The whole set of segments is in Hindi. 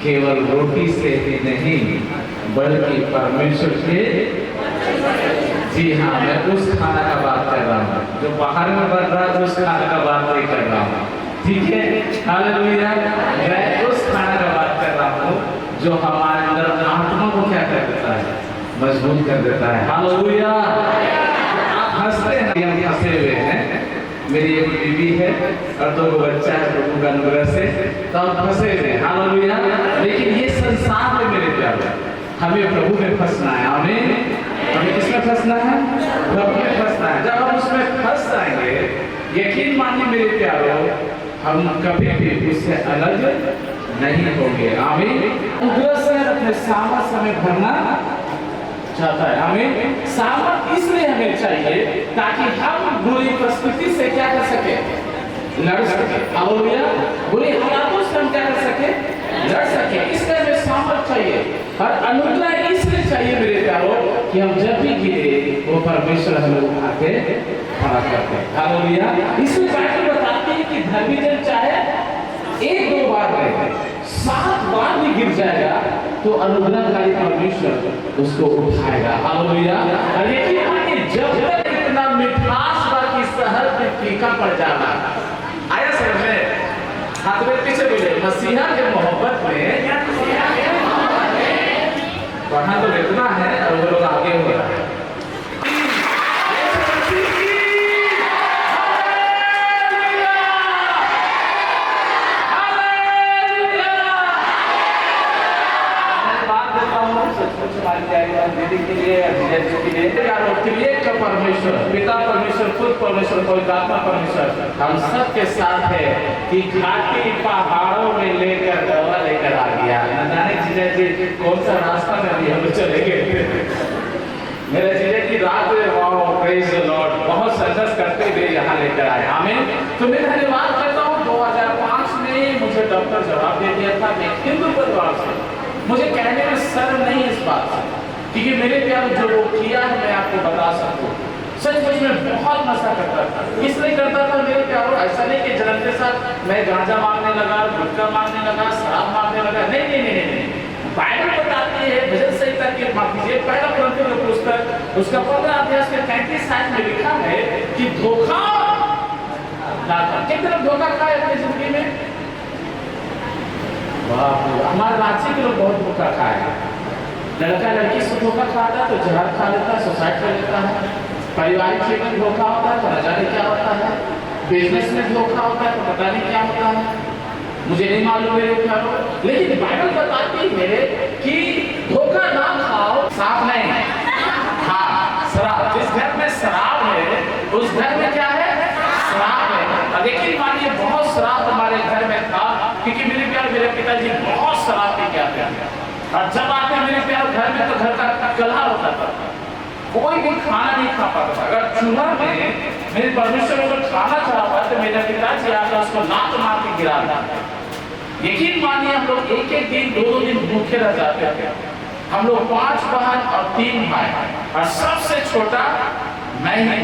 केवल रोटी से ही नहीं बल्कि परमेश्वर के, जी हाँ, मैं उस खाना का बात कर रहा हूँ जो बाहर में बन रहा है, उस खाने का बात नहीं कर रहा हूँ, ठीक है। हालेलुया। मैं उस खाना का बात कर रहा हूँ जो हमारे अंदर आत्मा को क्या कर देता है, मजबूत कर देता है। हालेलुया। आप हंसते हैं, हम हंसे हुए हैं। मेरी एक बीवी है और 2 बच्चा है प्रभु का अनुग्रह से, तो हम फंसे हुए हैं। हालेलुया। लेकिन ये संसार में मेरे प्यारे, हमें प्रभु में फंसना है। हमें किसमें फंसना है? प्रभु में फंसना है। जब हम उसमें फंस जाएंगे, यकीन मानिए मेरे प्यारों, हम कभी भी उससे अलग नहीं होंगे। आमीन। अनुग्रह से अपने सामर्थ हमें भरना चाहता है। हमें सामर्थ इसलिए हमें चाहिए ताकि हम बुरी परिस्थिति से क्या कर सके, लड़ सके। हालेलुया। बुरी हालातों से हम क्या कर सके, लड़ सके। इसलिए हमें सामर्थ चाहिए और अनुग्रह इसलिए चाहिए मेरे प्यारों कि हम जब भी गिरे वो परमेश्वर हमें उठा के खड़ा करते हैं। हालेलुया। इसलिए बाइबल बताती है कि धर्मी जन चाहे 1-2 बार रहे, 7 बार भी गिर जाएगा तो अनुग्रहकारी परमेश्वर उसको उठाएगा। हालेलुया। और यकीन मानिए जब तक इतना मिठास बाकी शहर में फीका पड़ जाना, आया समझ में? हाथ में पीछे बोले, मसीहा के मोहब्बत में वहां तो इतना है और वो लोग आगे हो रहा है। परमेश्वर पिता परमेश्वर, खुद परमेश्वर, पवित्र आत्मा परमेश्वर हम सब के साथ है कि घाटी पहाड़ों में लेकर दवा लेकर आ गया। न जाने जीजा जी कौन सा रास्ता में अभी हम चले गए। मेरे जीजा जी रात में वाओ प्रेज द लॉर्ड बहुत संघर्ष करते हुए यहाँ लेकर आए। आमीन। तो मैं धन्यवाद करता हूँ। 2005 में मुझे डॉक्टर जवाब दे दिया था, मैं हिंदू परिवार से, मुझे कहने में शर्म नहीं इस बात से, क्योंकि मेरे प्यार जो वो किया है मैं आपको बता सकूं। सचमुच में बहुत नशा करता था। इसलिए करता था मेरे प्यारों, ऐसा नहीं कि जन्म के साथ मैं गांजा मांगने लगा, गुटखा मांगने लगा, शराब मांगने लगा। नहीं नहीं नहीं नहीं। बाइबल बताती है भजन संहिता के माफी पहला कुरिन्थियों का पुस्तक उसका 15 अध्याय के 33 में लिखा है कि धोखा कितने धोखा खाए अपनी जिंदगी में। हमारे रांची के लोग बहुत धोखा खाए। लड़का लड़की से धोखा खाता है तो जहर खा लेता है, सुसाइड कर लेता है। पारिवारिक जीवन में धोखा होता है तो न जाने क्या होता है। बिजनेस में धोखा होता है तो पता नहीं क्या होता है, मुझे नहीं मालूम मेरे प्यारों। लेकिन बाइबल बताती है कि धोखा ना खाओ, साफ नहीं, हाँ शराब। जिस घर में शराब है उस घर में क्या है, शराब है। लेकिन मानिए बहुत शराब हमारे घर में था, क्योंकि मेरे प्यार मेरे पिताजी बहुत शराब पी के आते हैं। और जब आते मेरे प्यार घर में तो घर का कलह होता था, कोई भी खाना नहीं खा पाता था। अगर चूल्हा में मेरे परमेश्वर अगर खाना चढ़ा हुआ तो मेरे पिताजी आकर उसको लात मार के गिराता। यकीन मानिए हम लोग एक एक दिन 2-2 दिन भूखे रह जाते थे। हम लोग 5 बहन और 3 भाई, और सबसे छोटा मैं ही।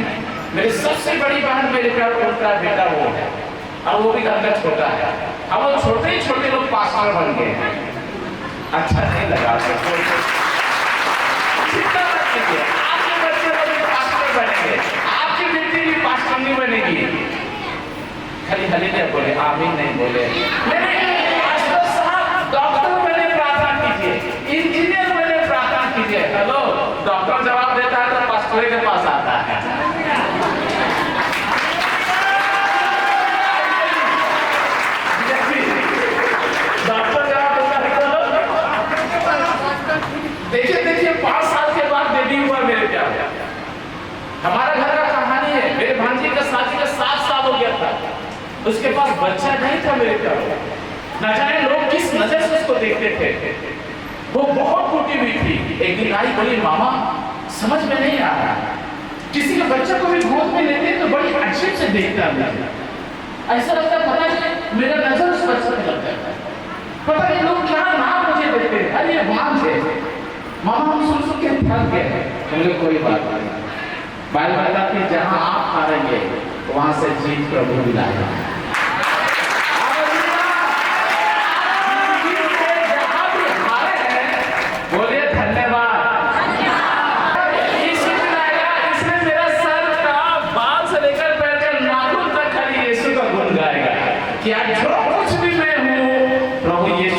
मेरी सबसे बड़ी बहन मेरे प्यार उनका बेटा वो है, और वो भी घर का छोटा है। अब वो छोटे ही छोटे लोग पास्टर बन गए हैं। अच्छा नहीं लगा आपके बच्चे लोग पास्टर बनेंगे, आपकी बेटी भी पास्टर नहीं बनेगी। खाली हले नहीं बोले, आमीन नहीं बोले। पास्टर साहब डॉक्टर बने प्रार्थना कीजिए, इंजीनियर बने प्रार्थना कीजिए। हेलो, डॉक्टर जवाब देता है तो पास्टर के पास आता है। देखिए देखिए 5 साल के बाद बेबी हुआ मेरे प्यार। हमारा घर का कहानी है, मेरे भांजी का शादी का 7 साल हो गया था, उसके पास बच्चा नहीं था मेरे प्यार। न जाने लोग किस नजर से उसको देखते थे। वो बहुत टूटी हुई थी। एक दिन आई, बोली मामा समझ में नहीं आ रहा, किसी के बच्चे को भी गोद में लेते तो बड़ी अजीब से देखता है। ऐसा लगता है पता नहीं मेरा नजर उस बच्चे में लगता है, पता नहीं लोग क्या नाम मुझे देते हैं। अरे वहां से मामा हम सुन के थक गए। मुझे कोई बात नहीं, बाइबल बताती है जहां आप हारेंगे वहां से जीत प्रभु दिलाएगा। जहां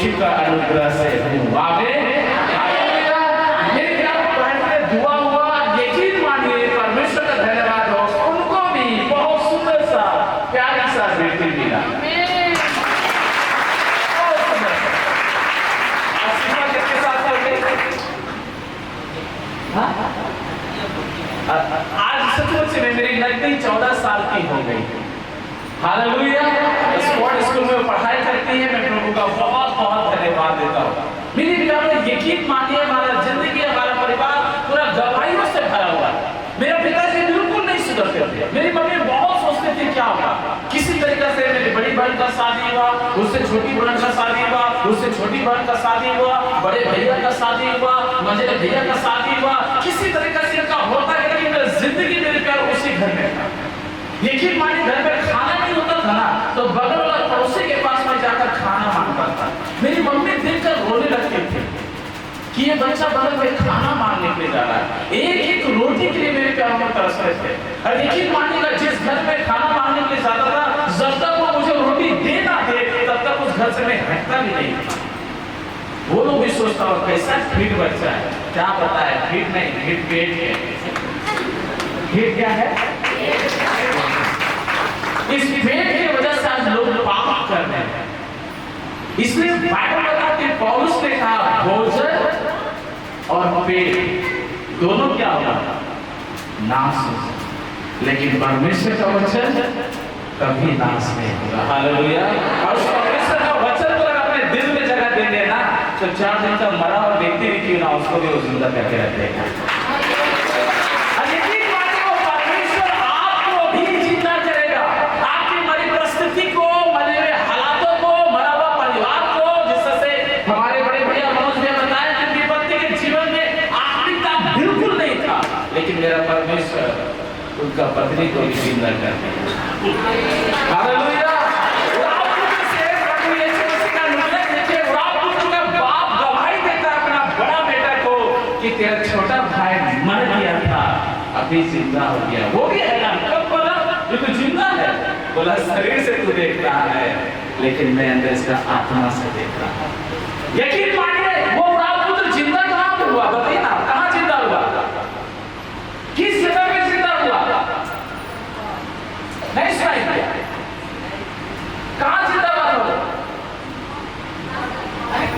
उसी का अनुग्रह से हूँ। आमीन। मेरे प्यारे बहन, दुआ हुआ, यकीन मानिए, परमेश्वर का धन्यवाद हो, उनको भी बहुत सुंदर सा प्यारी सा बेटी मिला। आज सचमुच में मेरी लड़की 14 साल की हो गई। हालेलुया। स्कूल में पढ़ाई करती है। मैं प्रभु का बहुत बहुत धन्यवाद देता हूँ। मेरी प्यारे, यकीन मानिए, हमारा जिंदगी, हमारा परिवार पूरा गवाहियों से भरा हुआ है। मेरे पिताजी बिल्कुल नहीं सुधरते थे। मेरी मम्मी बहुत सोचती थी क्या होगा। किसी तरीके से मेरी बड़ी बहन का शादी हुआ, उससे छोटी बहन का शादी हुआ, उससे छोटी बहन का शादी हुआ, बड़े भैया का शादी हुआ, मझले भैया का शादी हुआ। किसी तरीके से इनका होता है, लेकिन जिंदगी मेरे प्यार उसी घर में था। यकीन मानिए, घर में खाना नहीं होता था ना, तो बगल वाला पड़ोसी के पास में जाकर खाना मांगता था। मेरी मम्मी देखकर रोने लगती थी कि ये बच्चा बगल में खाना मांगने के लिए जा रहा है। एक एक रोटी के लिए मेरे प्यार में तरसते थे। और यकीन मानिएगा, जिस घर में खाना मांगने के लिए जाता था, जब तक वो मुझे रोटी दे ना दे, तब तक उस घर से मैं हटता भी नहीं था। वो लोग भी सोचता हो कैसा फिट बच्चा है। क्या पता है, फिट नहीं, फिट पेट है। फिट क्या है? इस पेट की वजह से आज लोग पाप कर रहे हैं। इसलिए बाइबल बताती है, पौलुस ने कहा भोजन और पेट दोनों क्या होगा? नाश हो, लेकिन परमेश्वर का वचन कभी नाश नहीं होगा। हालेलुया। और उस परमेश्वर का वचन को अगर अपने दिल में जगह दे देना, तो 4 दिन का मरा और व्यक्ति भी क्यों ना, उसको भी वो जिंदा करके रख देगा। मेरा परमेश्वर उनका पत्नी को भी जिंदा कर दिया। हालेलुया। बाप गवाही देता अपना बड़ा बेटा को कि तेरा छोटा भाई मर गया था, अभी जिंदा हो गया। वो भी है, कब बोला? जो तू जिंदा है, बोला शरीर से तू देख रहा है, लेकिन मैं अंदर इसका आत्मा से देख रहा हूं। यकीन मानिए, वो पुत्र जिंदा कहां पे हुआ? बताइए ना, कहां जिंदा हुआ? किस जगह में जिंदा हुआ? नहीं सुनाई दिया। कहां जिंदा हुआ?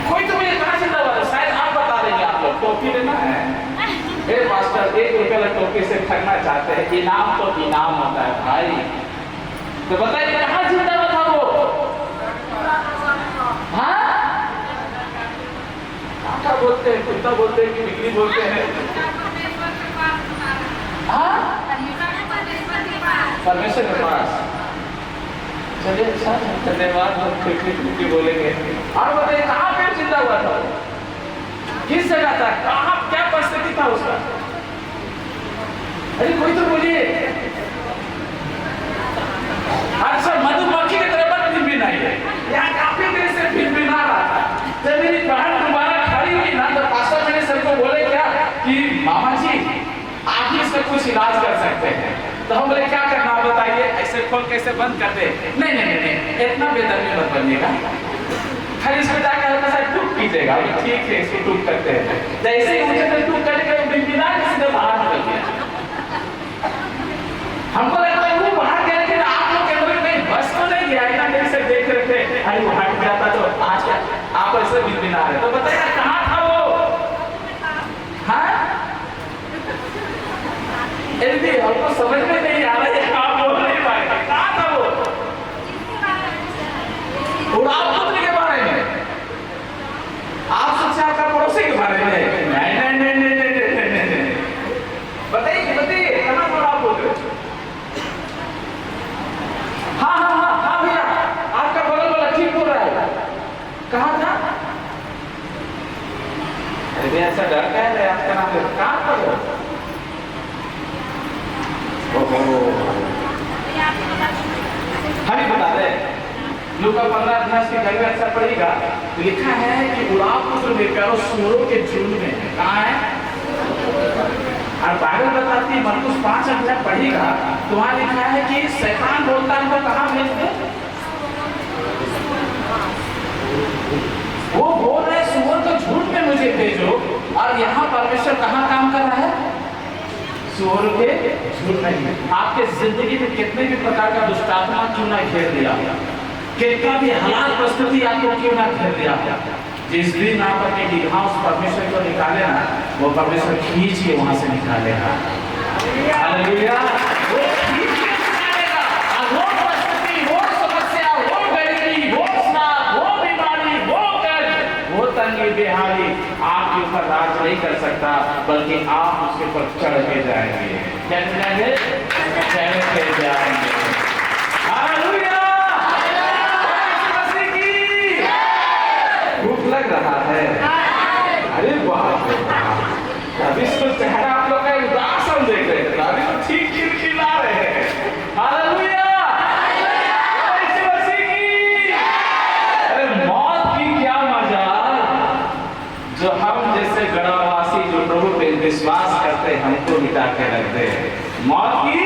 कोई तो मुझे कहां जिंदा हुआ? शायद आप बता देंगे। आप लोग टोपी लेना है। ए मास्टर, 1 रुपये वाला टोपी से ठगना चाहते हैं। इनाम तो इनाम होता है भाई। तो बताइए कहां जिंदा हुआ था वो? हाँ, क्या बोलते हैं? कुत्ता बोलते हैं कि बिजली बोलते हैं? परमेश्वर के पास। चलिए, अच्छा धन्यवाद। लोग खिड़की बोलेंगे। और बताइए कहाँ पे जिंदा हुआ था? किस जगह था? कहाँ, क्या परिस्थिति था उसका? अरे कोई तो बोलिए। अच्छा, मधुमक्खी की तरह पर भिनभिनाई है। यहाँ काफी देर से भिनभिना रहा था। जब मेरी बहन दोबारा खड़ी हुई ना, तो पास्टर मैंने सबको बोले क्या कि मामा जी, आप ही इसका कुछ इलाज कर सकते हैं। तो हम बोले क्या करना बताइए। ऐसे खोल कैसे बंद कर दे? नहीं नहीं नहीं, इतना बेदर्मी मत बनिएगा, खाली इसमें जाकर हल्का सा टूक कीजिएगा। ठीक है, इसको टूक करते हैं। जैसे ही मुझे टूक करके बिना किसी ने बाहर निकल गया। हमको लगता है वो बाहर गया, लेकिन आप लोग कह रहे नहीं, बस तो नहीं गया, इतना देर से देख रहे थे। अरे वो हट गया था, तो आज आप ऐसे बिना रहे। तो बताइए कहाँ था वो? हाँ, हमको समझ में नहीं आ रहा है, आप बोल नहीं पाए। कहाँ था वो? उड़ाव पुत्र के बारे में आप सोचे, आपका पड़ोसी के बारे में? नहीं नहीं नहीं नहीं नहीं, बताइए बताइए कहाँ था उड़ाव पुत्र? हाँ हाँ हाँ हाँ भैया, आपका बगल वाला ठीक बोल रहा है। कहाँ था? अरे ऐसा डर का है आपका नाम? कहाँ था वो? हमें बता दे। लूका 15 अध्याय के घर में अच्छा पढ़ेगा, लिखा है कि उड़ाव पुत्र में प्यारो सूरों के झुंड में है। कहाँ है? और बाइबल बताती है, मरकुस 5 अध्याय पढ़ेगा तो वहां लिखा है कि शैतान बोलता है उनको कहाँ भेज दे? वो और यहाँ परमेश्वर कहाँ काम कर रहा है? चोर के झूठ नहीं। आपके जिंदगी में कितने भी प्रकार का दुष्टात्मा क्यों ना घेर दिया, कितना भी हालात परिस्थिति आपको क्यों ना घेर दिया, जिस दिन आप अपने निगाह उस परमेश्वर को निकाले ना, वो परमेश्वर खींच के वहां से निकालेगा। हालेलुया। वो खींच के निकालेगा। और वो परिस्थिति, वो समस्या, वो गरीबी, वो श्राप, वो बीमारी, वो कर्ज, वो तंगी बेहाली आपके ऊपर राज नहीं कर सकता, बल्कि आप उसके ऊपर चढ़ के जाएंगे। क्या जाएंगे? चढ़ के जाएंगे। हालेलुया। भूख लग रहा है? अरे बाप रे बाप, अभी तो चेहरा आप लोग का उदास हम देख रहे थे, अभी तो ठीक खिलखिला रहे हैं। हालेलुया। अरे मौत की क्या मजा, जो हम जैसे गढ़वासी जो प्रभु पे विश्वास करते हमको मिटा के रख दे। मौत की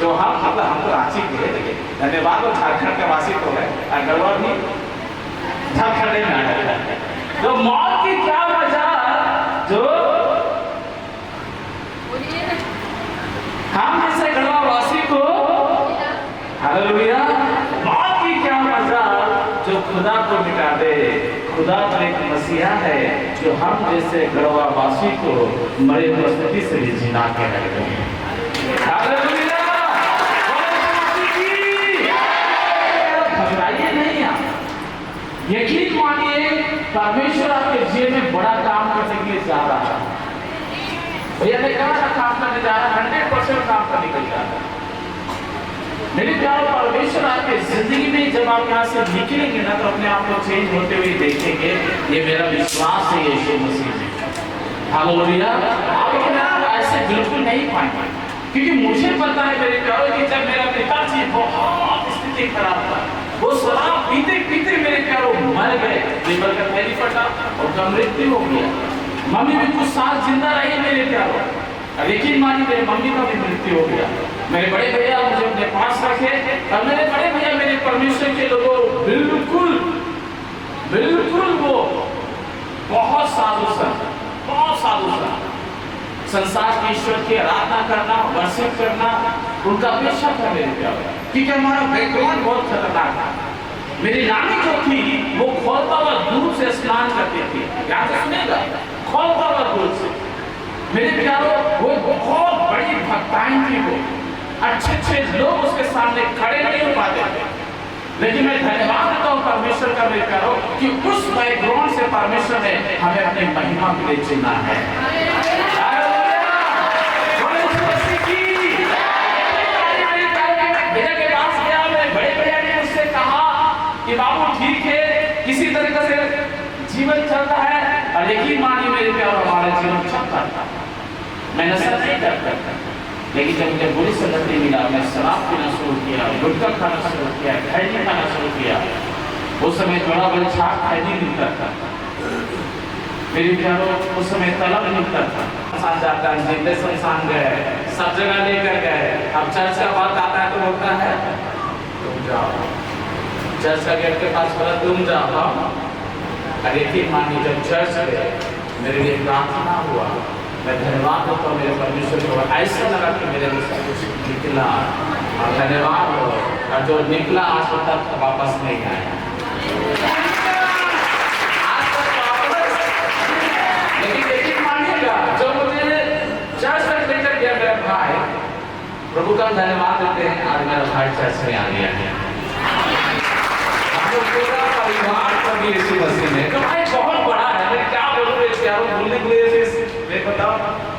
जो हम तो रांची के, धन्यवाद, और झारखंड के वासी तो है, गढ़वा भी झारखंड में आ जाता है। तो मौत की क्या मजा, जो हम जैसे गढ़वा वासी को, हालेलुया, मौत की क्या मजा जो खुदा को मिटा दे। खुदा तो एक मसीहा है जो हम जैसे गढ़वा वासी को मरे परिस्थिति से भी जिना के रख दे। हालेलुया। घबराइए नहीं आप, यकीन मानिए परमेश्वर आपके जीवन में बड़ा काम करने के लिए जा रहा है। भैया ने कहा था काम करने जा रहा है, 100% काम करने के लिए जा रहा है। मेरे प्यारे, परमेश्वर आपके जिंदगी में जब आप यहाँ से निकलेंगे ना, तो अपने आप को चेंज होते हुए देखेंगे। ये मेरा विश्वास है यीशु मसीह में। हालेलुया। आप अपने आप को ऐसे बिल्कुल नहीं पाएंगे, क्योंकि मुझे पता है मेरे प्यारों कि जब मेरा पिताजी बहुत स्थिति खराब था, वो शराब पीते पीते मेरे प्यारों मर गए, लीवर का थैली फटा और उनका मृत्यु हो गया। मम्मी भी कुछ साल जिंदा रही मेरे प्यारों, यकीन मानिए मेरे मम्मी का भी मृत्यु हो गया। मेरे बड़े भैया मुझे अपने पास रखे, और मेरे बड़े भैया मेरे परमेश्वर के लोगों बिल्कुल बिल्कुल वो बहुत साधु संत, बहुत साधु संत, संसार के ईश्वर की आराधना करना, वर्शिप करना उनका पेशा था मेरे प्यारे, क्योंकि हमारा बैकग्राउंड बहुत खतरनाक था। मेरी नानी जो थी वो खोलता हुआ दूध से स्नान करती थी, याद सुनेगा, खोलता हुआ दूध से। मेरे प्यारो वो बहुत बड़ी भक्ताएं थी, वो अच्छे अच्छे लोग उसके सामने खड़े नहीं हो पाते थे, लेकिन मैं धन्यवाद देता हूँ परमेश्वर का मेरे प्यारो कि उस बैकग्राउंड से परमेश्वर ने हमें अपनी महिमा के लिए चुना है। कि बाबू ठीक है, किसी तरीके से जीवन चलता है, और यकीन मानिए मेरे प्यार हमारा जीवन चलता था। मैं नशा नहीं करता, लेकिन जब मुझे बुरी संगत नहीं मिला, मैं शराब पीना शुरू किया, गुटखा खाना शुरू किया, खैनी खाना शुरू किया। उस समय थोड़ा बड़ा छाप खैनी मिलता था मेरे प्यारों, उस समय तलब मिलता था। शमशान जाता है, जिंदे शमशान गए, सब जगह लेकर गए। अब चर्च का बात आता है तो बोलता है तुम जाओ, चर्च का गेट के पास बोला तुम जाओ। अरे यकीन मानिए जब चर्च गए मेरे लिए प्रार्थना हुआ, मैं धन्यवाद देता हूँ मेरे परमेश्वर को, ऐसा लगा कि मेरे लिए सब कुछ निकला, और धन्यवाद हो, और जो निकला आज तक वापस नहीं आया। लेकिन यकीन मानिएगा जो मुझे चर्च तक लेकर गया मेरा भाई, प्रभु का धन्यवाद देते हैं, आज मेरा भाई चर्च में आ गया। पूरा परिवार पर भी यीशु मसीह ने कमाई बहुत बड़ा है। मैं क्या बोलूं इसके यारों, बोलने के लिए मैं बताओ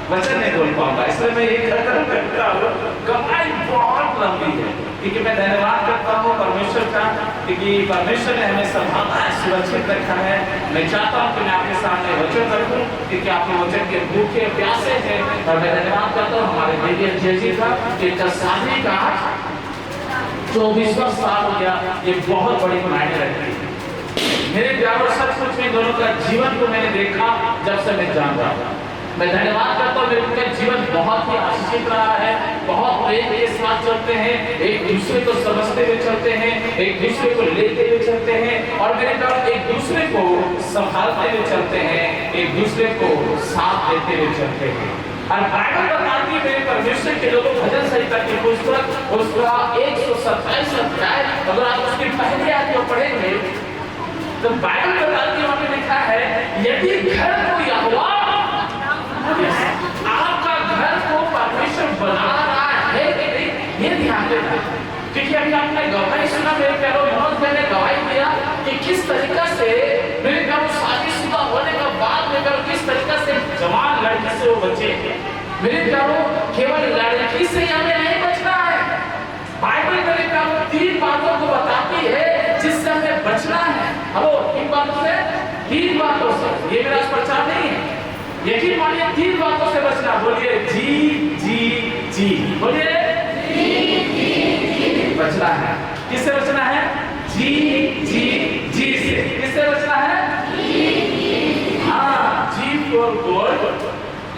वचन नहीं बोल पाऊंगा, इसलिए मैं ये खत्म करता हूँ। कमाई बहुत लंबी है, क्योंकि मैं धन्यवाद करता हूँ परमेश्वर का, क्योंकि परमेश्वर ने हमें संभाला है, सुरक्षित रखा है। मैं चाहता हूँ कि मैं आपके सामने वचन रखूं, क्योंकि आपके वचन के भूखे प्यासे हैं, और मैं धन्यवाद करता हूँ हमारे बेटी जेजी का, कि शादी का 24वां साल हो गया। ये बहुत बड़ी मायने रखती है मेरे प्यारों। सचमुच में दोनों का जीवन को मैंने देखा जब से मैं जान रहा था। मैं धन्यवाद करता हूँ, मेरे जीवन बहुत ही आशीषित रहा है, बहुत प्रेम के साथ चलते हैं, एक दूसरे को समझते हुए चलते हैं, एक दूसरे को लेते हुए चलते हैं, और मेरे तरफ एक दूसरे को संभालते हुए चलते हैं, एक दूसरे को साथ देते हुए चलते हैं। और बाइबल बताती है मेरे परमेश्वर के लोगों, भजन संहिता की पुस्तक उसका 127 अध्याय, अगर आप उसकी पहली आयत को पढ़ेंगे तो बाइबल बताती है, वहां पे लिखा है, यदि घर को यहोवा आपका घर को परमेश्वर बना रहा है कि नहीं, ये ध्यान देना। क्योंकि अभी आपने गवाही सुना, मेरे प्यारो मनोज भाई ने गवाही दिया कि किस तरीका से मेरे प्यारो शादीशुदा होने के बाद मेरे प्यारो किस तरीका से जवान लड़की से वो बचे। मेरे प्यारो केवल लड़की से हमें नहीं बचना है, बाइबल मेरे प्यारो 3 बातों को बताती है जिससे हमें बचना है। हेलो, 3 बातों से, 3 बातों से, ये मेरा प्रचार नहीं है, यकीन मानिए 3 बातों से बचना। बोलिए जी जी जी, बोलिए जी जी जी, बचना है। किससे बचना है? जी जी जी से। किससे बचना है? जी जी। हाँ, जी फॉर गॉड,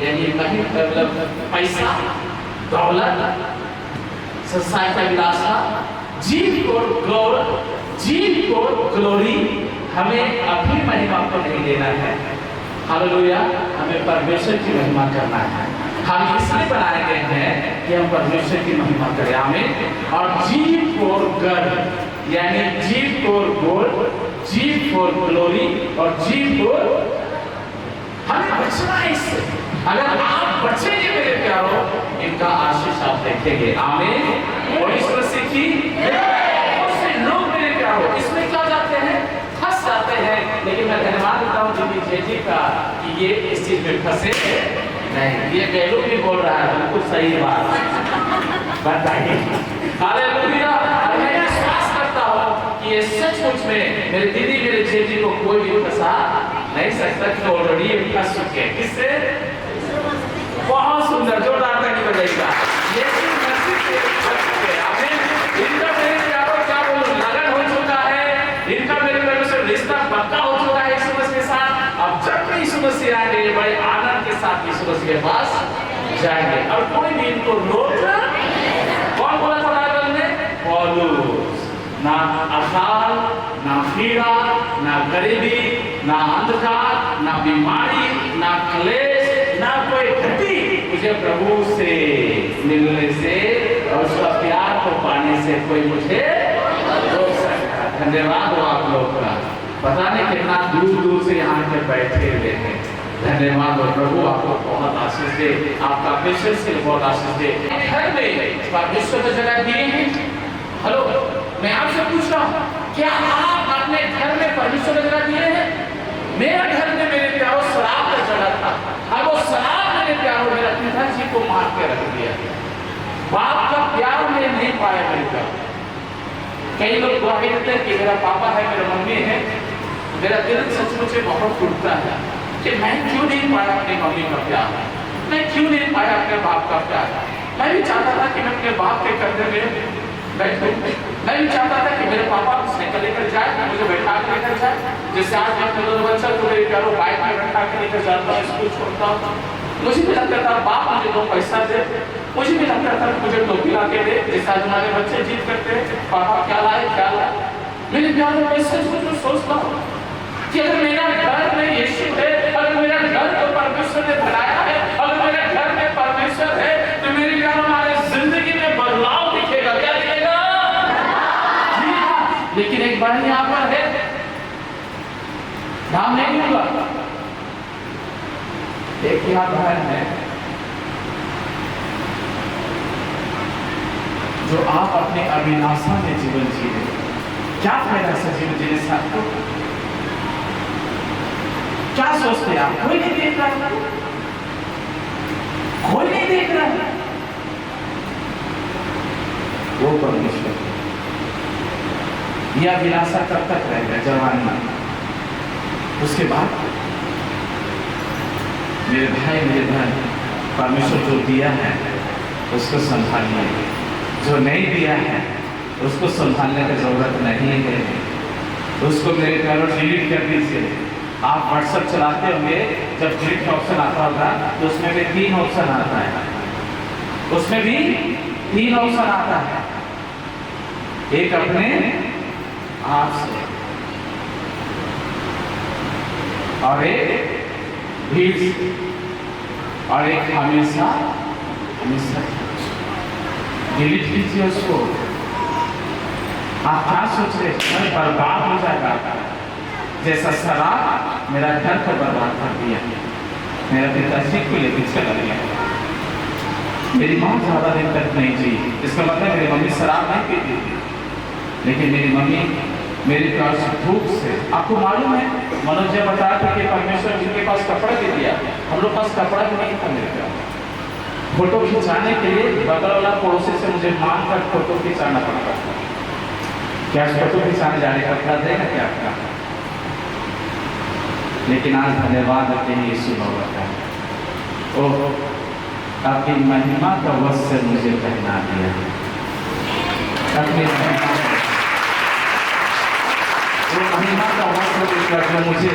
यानी कहीं मतलब पैसा, दौलत, संसार का विलासा, G for God, G for glory, हमें अपनी महिमा को नहीं लेना है। हालेलुया, हमें परमेश्वर की महिमा करना है। हम इसलिए बनाए गए हैं कि हम परमेश्वर की महिमा करें, आमीन। और जी फॉर गॉड यानी G for God, G for glory और जी फॉर, हमें बचना है इससे। अगर आप बचेंगे मेरे प्यारो, इनका आशीष आप देखेंगे, आमीन। और इस मसीह की बहुत से लोग मेरे प्यारो इसमें क्या जाते हैं, फंस जाते हैं। लेकिन मैं धन्यवाद देता हूँ दीदी जेजी का कि ये इस चीज में फंसे नहीं। ये गैलू भी बोल रहा है, बिल्कुल सही बात बताइए। हालेलुया, मैं विश्वास करता हूँ कि ये सचमुच में मेरे दीदी मेरे जेजी को कोई भी फंसा नहीं सकता, कि ऑलरेडी फंस चुके हैं। किससे? बहुत सुंदर, जोरदार ताली बजाइएगा। ये मसीह से फंस चुके हैं, आमीन। इनका मेरे प्यारो क्या बोलूं, लगन हो चुका है, इनका मेरे प्यारो से रिश्ता पक्का हो चुका है यीशु मसीह के साथ। अब जब भी यीशु मसीह आएंगे, बड़े आनंद के साथ यीशु मसीह के पास जाएंगे, और कोई भी इनको रोक। कौन बोला था बाइबल में? पौलुस। ना अकाल, ना पीड़ा, ना गरीबी, ना अंधकार, ना बीमारी, ना क्लेश, ना कोई घटी मुझे प्रभु से मिलने से और उसका प्यार को पाने से कोई मुझे रोक सकता। धन्यवाद हो आप लोग का, पता नहीं कितना दूर दूर से यहाँ के बैठे हुए हैं। धन्यवाद हो प्रभु, आपको बहुत आशीष दे, आपका पेशेंस के लिए बहुत आशीष दे। घर में परमेश्वर को जगह दिए हैं। हेलो, मैं आपसे पूछ रहा हूँ, क्या आप अपने घर में परमेश्वर को जगह दिए हैं? मेरा घर में मेरे प्यारो शराब का जगह था, अब वो शराब मेरे प्यारो मेरे पिताजी को मार के रख दिया। बाप का प्यार मैं नहीं पाया मेरे प्यार। कई लोग गवाही देते हैं कि मेरा पापा है, मेरा मम्मी है, मेरा दिल सचमुच बहुत टूटता है कि मैं क्यों नहीं पाया अपनी मम्मी का प्यार, मैं क्यों नहीं पाया अपने बाप का प्यार। मैं भी चाहता था कि मैं अपने बाप के कंधे में बैठूं, मैं भी चाहता था कि मेरे पापा साइकिल लेकर जाए, मुझे बैठा कर लेकर जाए। जैसे आज मैं अपने दोनों बच्चा को मेरे प्यारो बाइक में बैठा कर लेकर जाता हूँ, स्कूल छोड़ता हूँ। मुझे भी लगता था बाप मुझे 2 पैसा दे, मुझे भी लगता था मुझे टोपी ला के दे, जैसे आज हमारे बच्चे जिद करते हैं पापा क्या लाए क्या लाए। मेरे प्यारो मैं सचमुच सोचता हूँ कि अगर मेरा घर में यीशु है, अगर मेरा घर को परमेश्वर ने बनाया है, अगर मेरे घर में परमेश्वर है, तो मेरे प्यारो हमारे जिंदगी में बदलाव दिखेगा। क्या दिखेगा? जी हाँ। लेकिन एक बात यहाँ पर है, नाम नहीं लूंगा, एक यहाँ बहन है जो आप अपने अभिलाषा में जीवन जी रहे। क्या फायदा से जीवन जीने से आपको? क्या सोचते हैं आप? कोई नहीं देख रहा, कोई नहीं देख रहा। वो परमेश्वर, यह अभिलाषा कब तक रहेगा? जवानी में। उसके बाद मेरे भाई मेरे बहन, परमेश्वर जो दिया है उसको संभालिए, जो नहीं दिया है उसको संभालने की जरूरत नहीं है। उसको मेरे प्यारों डिलीट कर दीजिए, आप व्हाट्सएप चलाते होंगे, जब डिलीट का ऑप्शन आता होगा तो उसमें भी 3 ऑप्शन आता है, उसमें भी 3 ऑप्शन आता है। एक अपने आप से और एक भीड़ से और एक हमेशा हमेशा डिलीट कीजिए उसको। आप क्या सोच रहे हैं? बर्बाद हो जाएगा। जैसा शराब मेरा घर को बर्बाद कर दिया, मेरा पिताजी को लेकर चला गया, मेरी माँ ज्यादा दिन तक नहीं जी, इसका मतलब मेरी मम्मी शराब नहीं पीती थी, लेकिन मेरी मम्मी मेरी प्यास भूख से, आपको मालूम है मनोज जी बताया था कि परमेश्वर जिनके पास कपड़ा दे दिया, हम लोग पास कपड़ा भी नहीं था मेरे पास। फोटो खिंचाने के लिए बगल वाला पड़ोसी से मुझे मांग कर फोटो खिंचाना पड़ता था। क्या फोटो खिंचाने जाने का कपड़ा देगा क्या आपका? लेकिन आज धन्यवाद के लिए यीशु बाबा का, ओह आपकी महिमा का वस्त्र मुझे पहना दिया, अपनी महिमा का वस्त्र देकर जो मुझे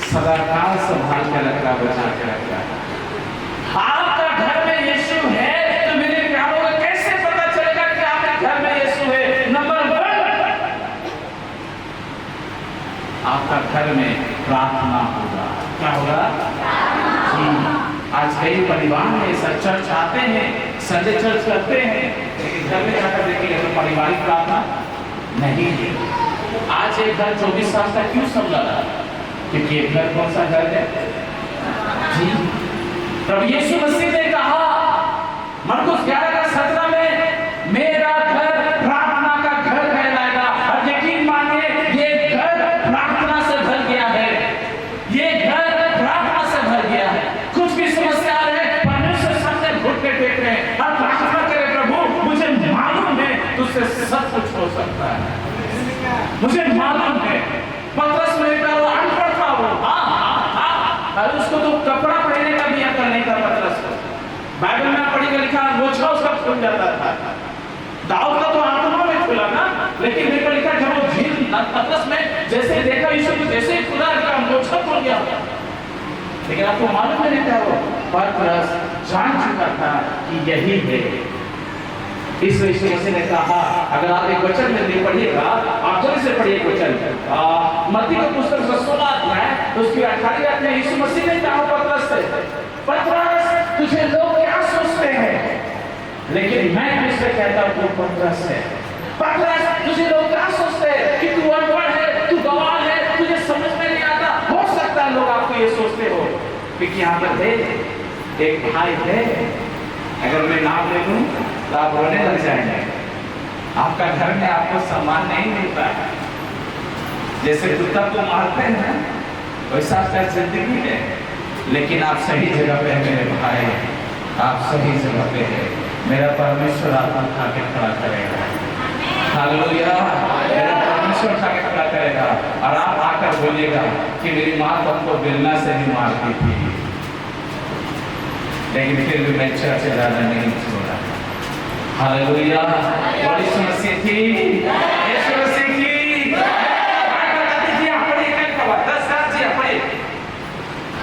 सदाकाल संभाल कर रखा, बचा कर रखा। आपका घर में यीशु है तो मेरे प्यारों को कैसे पता चलेगा कि आपके घर में यीशु है? नंबर 1, आपका घर में प्रार्थना होगा। क्या होगा? आज कई परिवार में ऐसा चर्च आते हैं, संडे चर्च करते हैं, लेकिन घर में जाकर देखेंगे तो पारिवारिक प्रार्थना नहीं है। आज एक घर 24 साल तक क्यों सब लगा? क्योंकि ये घर कौन सा घर है जी? प्रभु यीशु मसीह ने कहा मरकुस 11:17 में, मेरा घर प्रार्थना का घर कहलाएगा। और यकीन मानिए ये घर प्रार्थना से भर गया है, ये घर प्रार्थना से भर गया है। कुछ भी समस्या है, परमेश्वर सामने घुटने टेक रहे हैं और प्रार्थना करें, प्रभु मुझे मालूम है तुझसे सब कुछ हो सकता है, मुझे मालूम है। पतरस में वो अनपढ़ था, वो और उसको तो कपड़ा पहनने का भी अकल नहीं था पतरस को। बाइबल में पढ़ी का लिखा मोछा उसका खुल जाता था। दाऊद का तो आत्मा में खुला ना, लेकिन देखा लिखा जब वो झील पतरस में जैसे देखा यीशु को, जैसे ही खुला का मोछा खुल गया। लेकिन आपको मालूम नहीं था वो पतरस जान चुका था कि यही है। इस यीशु मसीह ने कहा, अगर आप एक वचन में पढ़िएगा, आप जल्दी से पढ़िए वचन, मत्ती का पुस्तक 16 अध्याय उसकी 18 आयत में यीशु मसीह ने कहा पतरस से, पतरस तुझे लोग क्या सोचते हैं, लेकिन मैं तुझसे कहता हूं तू पतरस है। पतरस तुझे लोग क्या सोचते हैं कि तू अनपढ़ है, तू गवार है, तुझे समझ में नहीं आता। हो सकता है लोग आपको ये सोचते हो, क्योंकि यहाँ पर थे एक भाई थे, अगर मैं नाम ले लूं तो आप रोने लग जाएंगे। आपका घर में आपको सम्मान नहीं मिलता है, जैसे कुत्ता को मारते हैं वैसा आपका जिंदगी है, लेकिन आप सही जगह पे हैं मेरे भाई, आप सही जगह पे हैं। मेरा परमेश्वर आपको उठा के खड़ा करेगा, हालेलुया, मेरा परमेश्वर उठा के खड़ा करेगा। और आप आकर बोलिएगा कि मेरी माँ तो हमको बेलना से ही मारती थी, लेकिन फिर भी मैं चर्च जाना नहीं छोड़ा। हालेलुया, बड़ी समस्या थी, यीशु मसीह की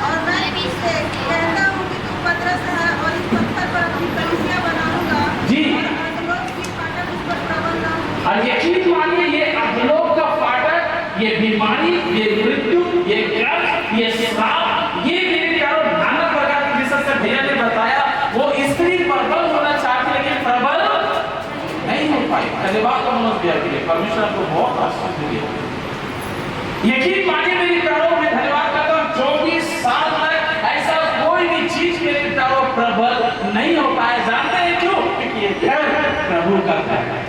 और मैं भी से कहता हूं कि तू पतरस है और इस पत्थर पर अपनी कलीसिया बनाऊंगा जी, और अधोलोक की फाटक उस पर प्रबल न होगी। और यकीन मानिए ये अधोलोक का फाटक, ये बीमारी, ये मृत्यु, ये गर्भ, ये श्राप, ये मेरे प्यारों नाना प्रकार की जिससे भैया ने बताया, वो स्त्री प्रबल होना चाहती लेकिन प्रबल नहीं हो पाई। धन्यवाद मनोज भैया के लिए, परमेश्वर को बहुत आशीष दिया। यकीन मानिए मेरी प्यारों में धन्यवाद करता हूँ, 24 साल तक ऐसा कोई भी चीज मेरे प्यारों प्रबल नहीं हो पाया। जानते हैं क्यों? क्योंकि ये घर प्रभु का घर है।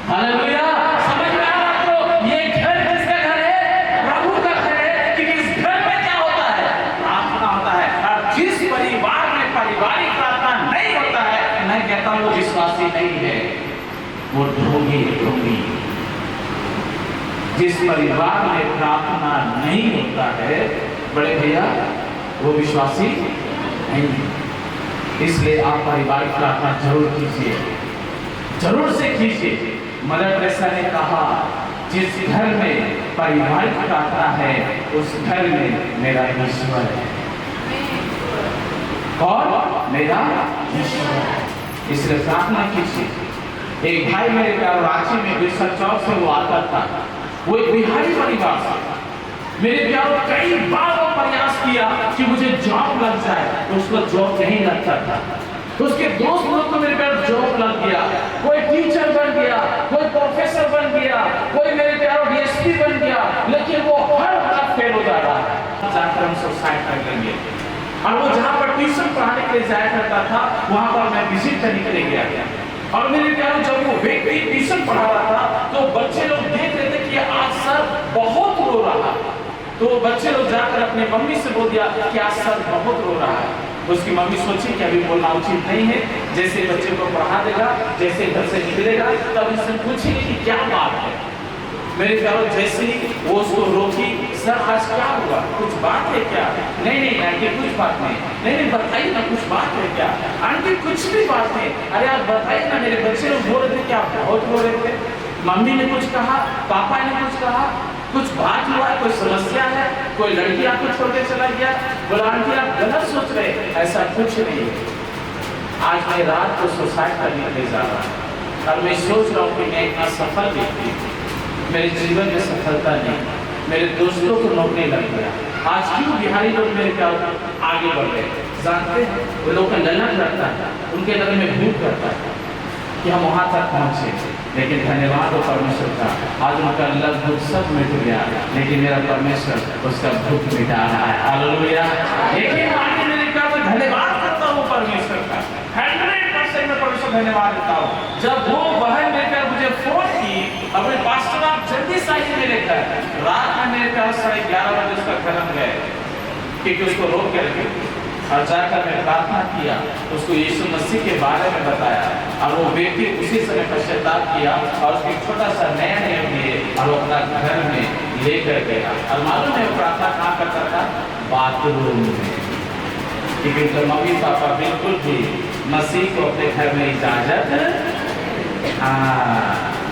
हालेलुया, समझ में आ रहा है आपको? ये घर किसका घर है? प्रभु का घर है। क्योंकि इस घर में क्या होता है? प्रार्थना होता है। और जिस परिवार में पारिवारिक प्रार्थना नहीं होता है, मैं कहता हूँ वो विश्वासी नहीं है, वो ढोंगी ढोंगी। जिस परिवार में प्रार्थना नहीं होता है बड़े भैया, वो विश्वासी नहीं है। इसलिए आप पारिवारिक प्रार्थना जरूर कीजिए, जरूर से कीजिए। मदर टेरेसा ने कहा, जिस घर में परिवार काटता है उस घर में मेरा ईश्वर है। और मेरा ईश्वर है। इसलिए प्रार्थना कीजिए। एक भाई मेरे प्यार रांची में बिरसा चौक से वो आता था, वो एक बिहारी परिवार से। मेरे प्यारों कई बार वो प्रयास किया कि मुझे जॉब लग जाए, तो उसको जॉब नहीं लगता था। तो उसके दोस्त लोग को मेरे प्यार जॉब लग गया, कोई टीचर बन गया, कोई प्रोफेसर बन गया, कोई मेरे प्यारों डीएसपी बन गया, लेकिन वो हर बार फेल हो जा रहा है। जाकर हम सुसाइड कर लेंगे। और वो जहाँ पर ट्यूशन पढ़ाने के लिए जाया करता था, वहाँ पर मैं विजिट करने के लिए गया। और मेरे प्यारों जब वो व्यक्ति ट्यूशन पढ़ा रहा था, तो बच्चे लोग देख रहे थे कि आज सर बहुत रो रहा है। तो बच्चे लोग जाकर अपने मम्मी से बोल दिया कि आज सर बहुत रो रहा है। उसकी मम्मी सोची कि अभी बोलना उचित नहीं है, जैसे बच्चे को पढ़ा देगा, जैसे घर से निकलेगा तब इससे पूछेंगे कि क्या बात है। मेरे प्यारों जैसे ही वो उसको रोकी, सर आज क्या हुआ, कुछ बात है क्या? नहीं आंटी कुछ बात नहीं बताइए ना, कुछ बात है क्या? आंटी कुछ भी बात नहीं। अरे आप बताइए ना, मेरे बच्चे लोग बोल रहे थे कि आप बहुत रो रहे थे, मम्मी ने कुछ कहा, पापा ने कुछ कहा, कुछ बात हुआ है, कोई समस्या है, कोई लड़की आपको छोड़ के चला गया? बोला आंटी आप गलत सोच रहे, ऐसा कुछ नहीं है। आज मैं रात को सुसाइड करने के लिए जा रहा हूँ और मैं सोच रहा हूँ कि मैं एक असफल व्यक्ति, मेरे जीवन में सफलता नहीं, मेरे दोस्तों को नौकरी लग गया। आज क्यों बिहारी लोग मेरे क्या आगे बढ़ रहे जानते हैं? वो लोग का ललन रहता है, उनके दिल में भूख करता है कि हम वहाँ तक पहुँचे। लेकिन धन्यवाद हो परमेश्वर का, आज उनका लगभग सब मिट गया, लेकिन मेरा परमेश्वर उसका भूख मिटा रहा है। हालेलुया। लेकिन आगे मेरे क्या धन्यवाद करता हूँ परमेश्वर का, 100% में परमेश्वर धन्यवाद देता हूँ। जब वो बहन लेकर मुझे फोन की, अपने पास्टर आप जल्दी से आइए मेरे घर, रात में मेरे प्यार 11:30 बजे उसका घर हम गए, क्योंकि उसको रोक के रखे। और जाकर मैं प्रार्थना किया, उसको यीशु मसीह के बारे में बताया, और वो व्यक्ति उसी समय पश्चाताप किया और उसको छोटा सा नया लिए और वो अपना घर में लेकर गया। और मालूम है प्रार्थना कहाँ करता था? बाथरूम में। क्योंकि उनके मम्मी पापा बिल्कुल भी मसीह को अपने घर में इजाजत,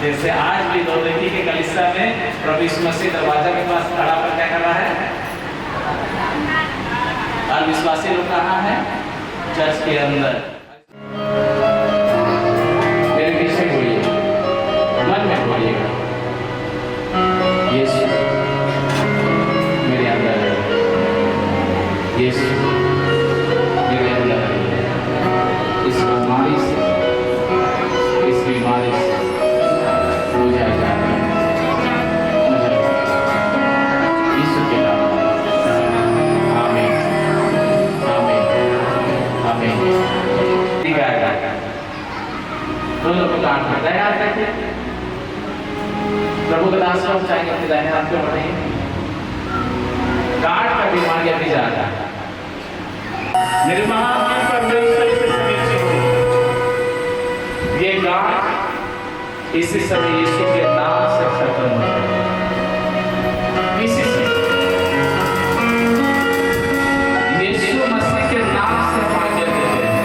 जैसे आज भी दौलती के कलीसिया में प्रभु यीशु मसीह दरवाजा के पास खड़ा कर क्या कर रहा है? और विश्वासी लोग कहाँ है? चर्च के अंदर। मेरे पीछे बोलिए, मन में बोलिएगा, यीशु मेरे अंदर है, यीशु मेरे अंदर है। इस बीमारी से मुझे आजाद है, यीशु के नाम में आमीन आमीन आमीन। दोनों को काट कर दाहिने हाथ रखिए, प्रभु का दास को चाहेंगे अपने दाहिने हाथ पे बढ़ाइए। गांठ का बीमारी अभी जाता है, निर्माण परमेश्वर से सुनिश्चित हो, ये गांठ इसी समय यीशु के नाम से खत्म हो जाए। इसी समय यीशु मसीह के नाम से मांगे देते हैं।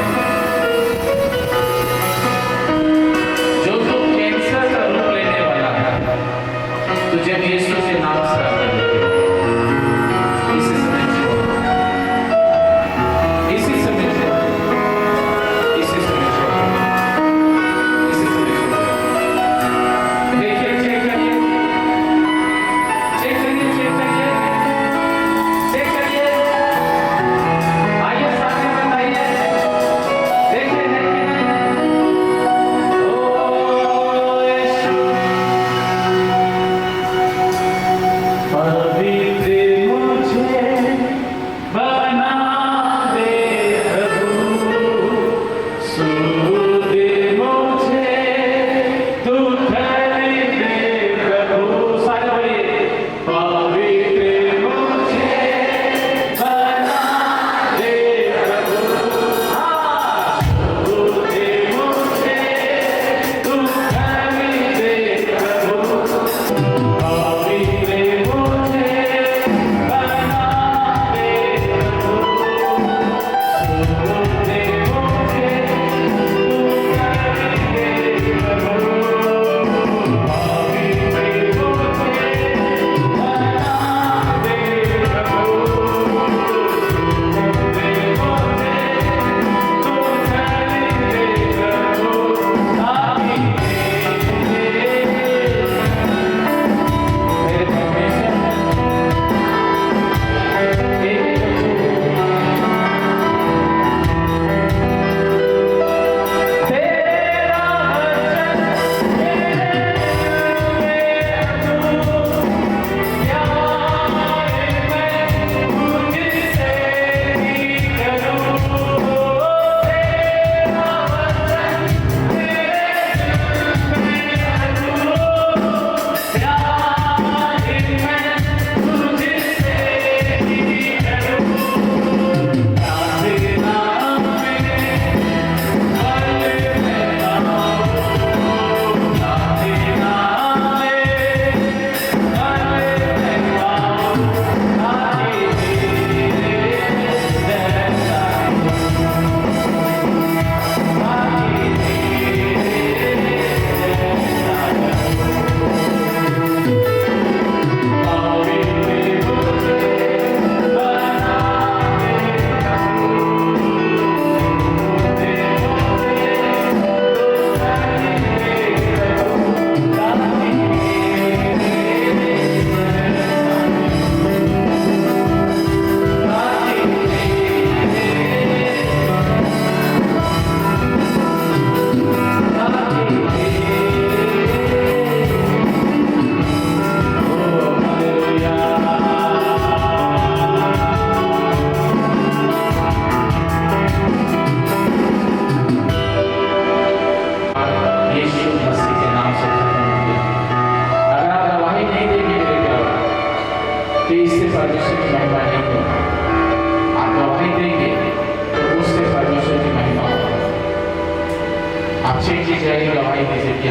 जो तो कैंसर का रूप लेने वाला है, तुझे यीशु के नाम से आकर देते हैं। इसी समय छोड़, इसी समय छोड़, इसी समय छोड़, इसी समय छोड़।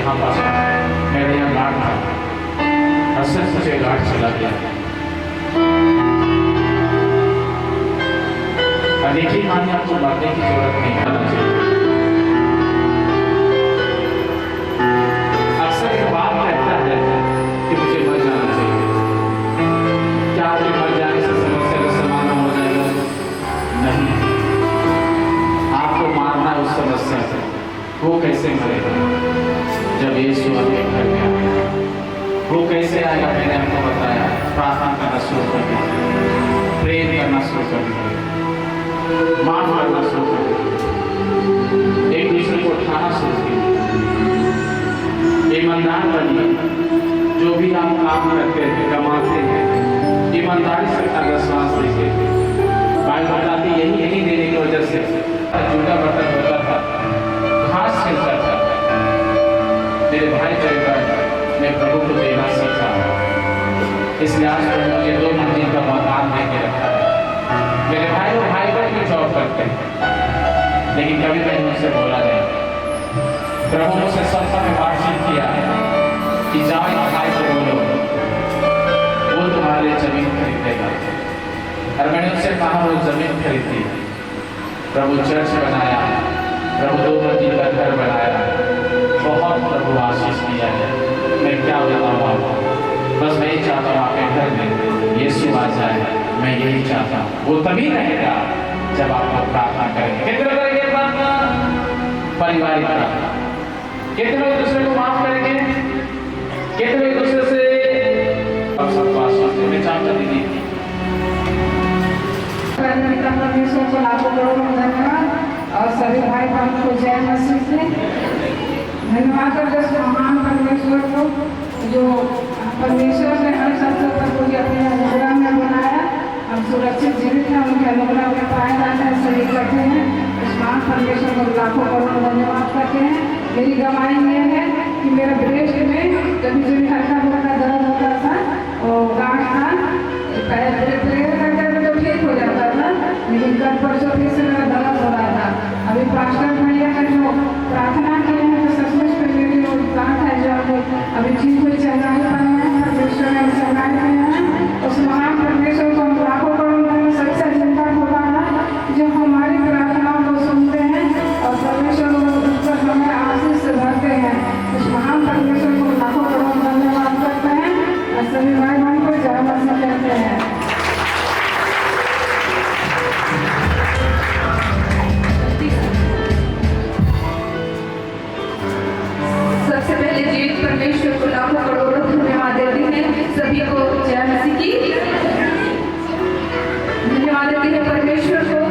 यहाँ पास मेरे यहाँ गार्ड था, असर से गार्ड चला गया। देखिए मानिए आपको बातें की जरूरत नहीं करना चाहिए। अक्सर एक बात कहता है कि मुझे मर जाना चाहिए। क्या आपके मर जाने से समस्या का समाधान हो जाएगा? नहीं, आपको मारना उस समस्या से। वो कैसे मरेगा? जब यीशु आपके घर में आएगा। वो कैसे आएगा? मैंने आपको बताया, प्रार्थना करना शुरू कर दीजिए, प्रेम करना शुरू कर दीजिए, माफ करना शुरू कर दीजिए, एक दूसरे को उठाना शुरू कीजिए, ईमानदार बनिए। जो भी आप काम करते हैं, कमाते हैं, ईमानदारी से अपना विश्वास दीजिए। बाइबल बताती यही देने की वजह से जूता बर्तन होता था, घास छिलता था। मेरे भाई कहकर मैं प्रभु को देना सीखा, इसलिए आज मुझे 2 मंजिल का मकान देके रखा है। मेरे भाई और भाई बहन भी जॉब करते हैं, लेकिन कभी मैंने उनसे बोला नहीं। प्रभु मुझसे संस्था में बातचीत किया कि जाओ इन भाई को बोलो, वो तुम्हारे लिए जमीन खरीदेगा। और मैंने उनसे कहा वो जमीन खरीदी, प्रभु चर्च बनाया, प्रभु 2 मंजिल का घर बनाया, बहुत प्रभु आशीष दिया है। मैं क्या बताऊँ आपको, बस मैं ही चाहता हूँ आपके घर में यीशु आ जाए। मैं यही चाहता हूँ। वो तभी रहेगा जब आप लोग प्रार्थना करेंगे। कितने करेंगे प्रार्थना? पारिवारिक प्रार्थना। कितने एक दूसरे को माफ करेंगे? कितने एक दूसरे से आप सब आशीष में चाहता दीदी। परमेश्वर को लाखों करोड़ों धन्यवाद और सभी भाई बहन को जय मसीह से धन्यवाद और जैसे महान परमेश्वर को जो परमेश्वर ने हर शब्द पर मुझे अपने अनुग्रह में बनाया। हम सुरक्षित जीवित हैं, उनके अनुग्रह में पाए जाते हैं, सही करते हैं। इस महान परमेश्वर को लाखों करोड़ों धन्यवाद करते हैं। मेरी गवाही ये है कि मेरे ब्रेस्ट में कभी कभी हल्का फुल्का दर्द होता था और गांठ था, प्रेयर करते थे तो ठीक हो जाता था, लेकिन कल परसों फिर से मेरा दर्द हो रहा था। अभी पास्टर भैया ने जो प्रार्थना की है तो सचमुच में मेरी वो गांठ है जो अभी ठीक हुई चंगाई पाए हैं, परमेश्वर ने चंगाई पाए हैं। उस महान परमेश्वर को हम लाखों करोड़ों में सबसे जिंदा खुदा जो हमारी प्रार्थनाओं को सुनते हैं और परमेश्वर पर हमें आशीष से भरते हैं। उस महान परमेश्वर को लाखों करोड़ों धन्यवाद करते हैं और सभी भाई बहन को जय मसीह कहते हैं। सबसे पहले जीवित परमेश्वर को लाखों करोड़ों धन्यवाद देते हैं। सभी को जय मसीह की धन्यवाद देते हैं परमेश्वर को।